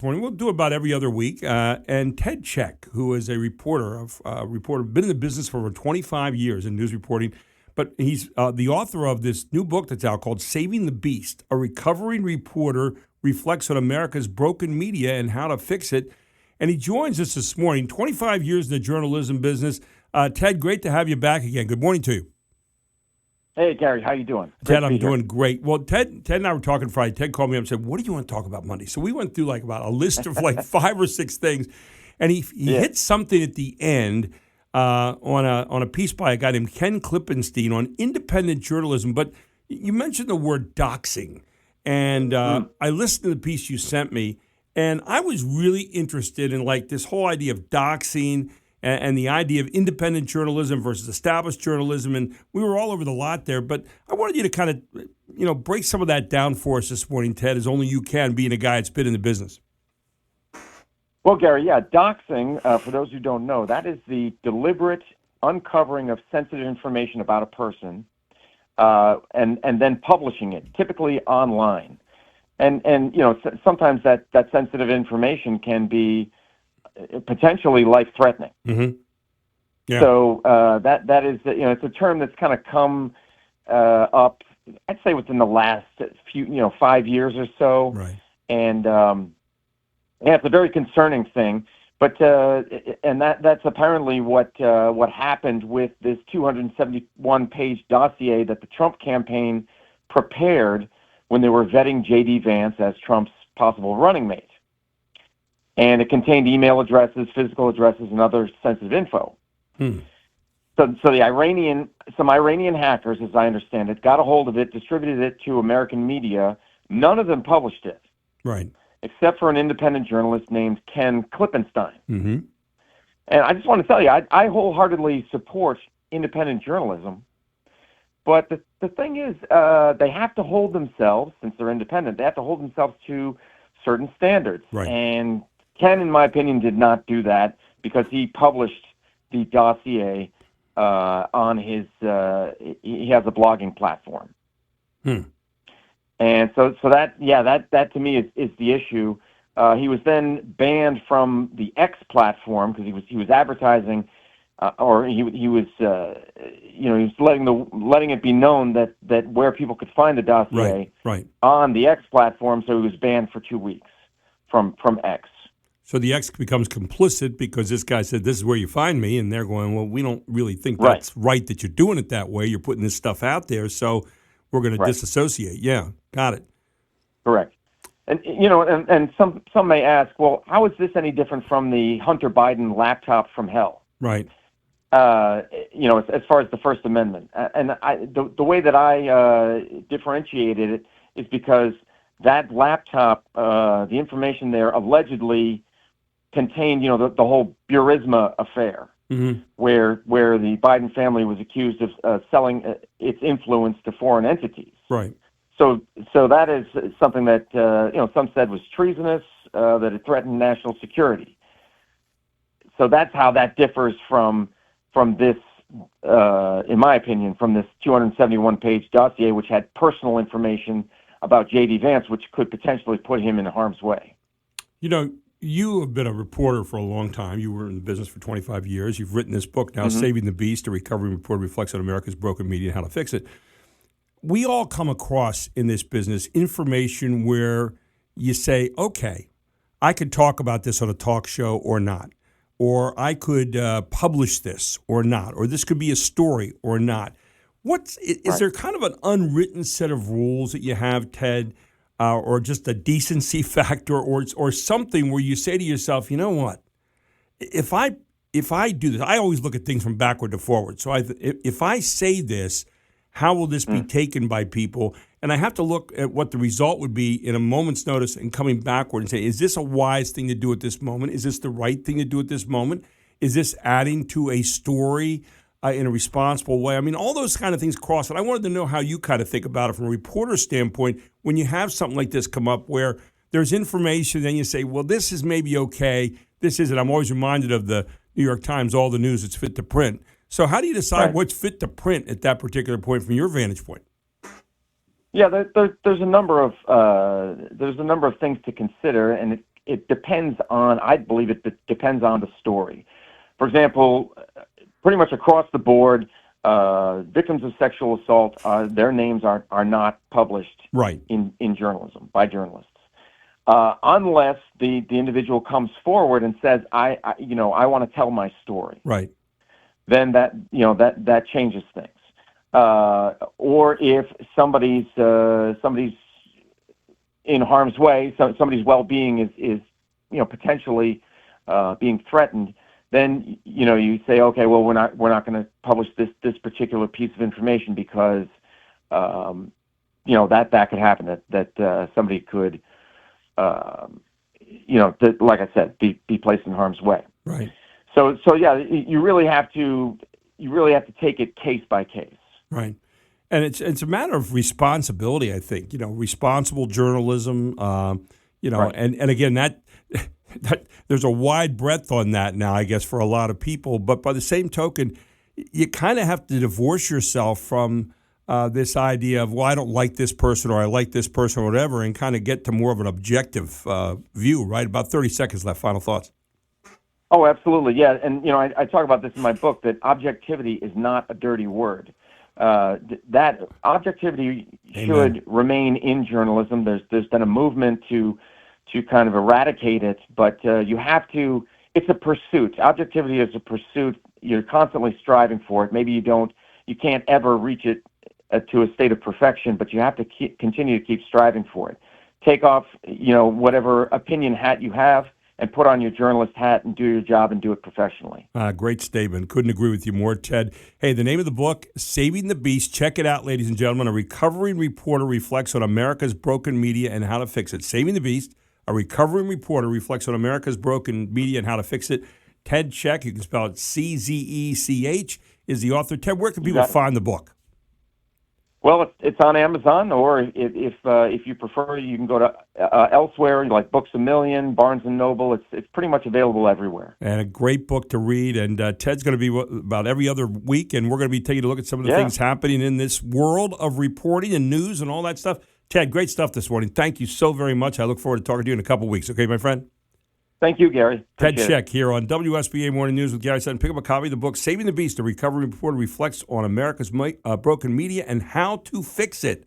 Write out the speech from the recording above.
Morning. We'll do about every other week. And Ted Czech, who is a reporter, been in the business for over 25 years in news reporting, but he's the author of this new book that's out called Saving the Beast, A Recovering Reporter Reflects on America's Broken Media and How to Fix It. And he joins us this morning, 25 years in the journalism business. Ted, great to have you back again. Good morning to you. Hey, Gary, how you doing? Ted, I'm doing great. Well, Ted and I were talking Friday. Ted called me up and said, what do you want to talk about Monday? So we went through about a list of 5 or 6 things. And he hit something at the end on a piece by a guy named Ken Klippenstein on independent journalism. But you mentioned the word doxxing. And I listened to the piece you sent me, and I was really interested in this whole idea of doxing and the idea of independent journalism versus established journalism. And we were all over the lot there. But I wanted you to kind of, break some of that down for us this morning, Ted, as only you can, being a guy that's been in the business. Well, Gary, doxing, for those who don't know, that is the deliberate uncovering of sensitive information about a person and then publishing it, typically online. And sometimes that sensitive information can be potentially life-threatening. Mm-hmm. Yeah. So that is, it's a term that's kind of come up, I'd say, within the last few, 5 years or so. Right. And it's a very concerning thing. But and that's apparently what happened with this 271-page dossier that the Trump campaign prepared when they were vetting JD Vance as Trump's possible running mate. And it contained email addresses, physical addresses, and other sensitive info. So some Iranian hackers, as I understand it, got a hold of it, distributed it to American media. None of them published it. Right. Except for an independent journalist named Ken Klippenstein. Mm-hmm. And I just want to tell you, I wholeheartedly support independent journalism. But the thing is, they have to hold themselves, since they're independent, they have to hold themselves to certain standards. Right. And Ken, in my opinion, did not do that because he published the dossier on his, he has a blogging platform. And so that to me is the issue. He was then banned from the X platform because he was advertising, or he was letting it be known that where people could find the dossier on the X platform. So he was banned for 2 weeks from X. So the X becomes complicit because this guy said, this is where you find me. And they're going, well, we don't really think that's right that you're doing it that way. You're putting this stuff out there. So we're going to disassociate. Yeah, got it. Correct. And, and some may ask, well, how is this any different from the Hunter Biden laptop from hell? Right. As far as the First Amendment. And the way that I differentiated it is because that laptop, the information there allegedly contained, the whole Burisma affair, where the Biden family was accused of selling its influence to foreign entities. Right. So that is something that some said was treasonous, that it threatened national security. So that's how that differs from this, in my opinion, from this 271-page dossier, which had personal information about JD Vance, which could potentially put him in harm's way. You have been a reporter for a long time. You were in the business for 25 years. You've written this book now, Saving the Beast, A Recovering Reporter Reflects on America's Broken Media and How to Fix It. We all come across in this business information where you say, okay, I could talk about this on a talk show or not, or I could publish this or not, or this could be a story or not. Is there kind of an unwritten set of rules that you have, Ted, or just a decency factor, or something where you say to yourself, you know what, if I do this, I always look at things from backward to forward. So if I say this, how will this be taken by people? And I have to look at what the result would be in a moment's notice and coming backward and say, is this a wise thing to do at this moment? Is this the right thing to do at this moment? Is this adding to a story in a responsible way? I mean, all those kind of things cross. And I wanted to know how you kind of think about it from a reporter's standpoint when you have something like this come up where there's information and you say, well, this is maybe okay. This isn't. I'm always reminded of the New York Times, all the news that's fit to print. So how do you decide what's fit to print at that particular point from your vantage point? Yeah, there's a number of things to consider, and it depends on, I believe it depends on the story. For example, pretty much across the board, victims of sexual assault, their names are not published Right. in journalism by journalists. Unless the individual comes forward and says, I want to tell my story. Right. Then that changes things. Or if somebody's in harm's way, somebody's well-being is potentially being threatened, then you say, okay, well, we're not going to publish this particular piece of information because that could happen, that somebody could like I said, be placed in harm's way. Right. So yeah, you really have to take it case by case. Right. And it's a matter of responsibility, I think. Responsible journalism. Right. And again, that there's a wide breadth on that now, I guess, for a lot of people. But by the same token, you kind of have to divorce yourself from this idea of, well, I don't like this person or I like this person or whatever, and kind of get to more of an objective view. Right. About 30 seconds left. Final thoughts. Oh, absolutely. Yeah. And, I talk about this in my book, that objectivity is not a dirty word. That objectivity should remain in journalism. There's been a movement to kind of eradicate it, but you have to. It's a pursuit. Objectivity is a pursuit. You're constantly striving for it. Maybe you can't ever reach it to a state of perfection, but you have to continue to keep striving for it. Take off, whatever opinion hat you have, and put on your journalist hat and do your job and do it professionally. Great statement. Couldn't agree with you more, Ted. Hey, the name of the book, Saving the Beast. Check it out, ladies and gentlemen. A recovering reporter reflects on America's broken media and how to fix it. Saving the Beast, a recovering reporter reflects on America's broken media and how to fix it. Ted Czech, you can spell it Czech, is the author. Ted, where can people find the book? Well, it's on Amazon, or if you prefer, you can go to elsewhere, like Books A Million, Barnes & Noble. It's pretty much available everywhere. And a great book to read. And Ted's going to be about every other week, and we're going to be taking a look at some of the things happening in this world of reporting and news and all that stuff. Ted, great stuff this morning. Thank you so very much. I look forward to talking to you in a couple of weeks. Okay, my friend? Thank you, Gary. Ted Czech here on WSBA Morning News with Gary Sutton. Pick up a copy of the book, Saving the Beast, a recovering reporter reflects on America's broken media and how to fix it.